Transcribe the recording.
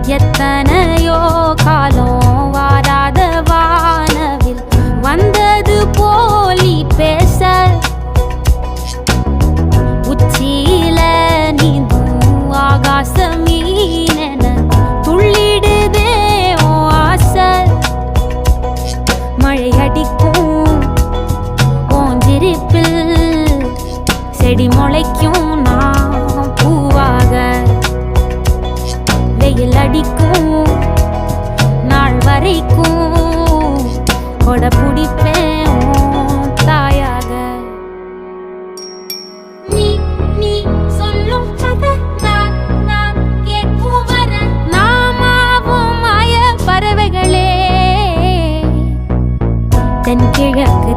எத்தனையோ காலம் வாராத வானவில் வந்தது போலி பேச உச்சியில நீந்தும் ஆகாச மீனென துள்ளிடுதே ஓ ஆசை மழை அடிக்கும் ஓஞ்சிருப்பில் செடி முளைக்கும் நான் பூவாக வெயில் அடிக்கும் நாள் வரைக்கும் கொடை பிடிப்பேன் தாயாக நீ நீ சொல்லும் கதை நான் கேட்கும் வர நாமாவும் மாய பறவைகளே தென்கிழக்கு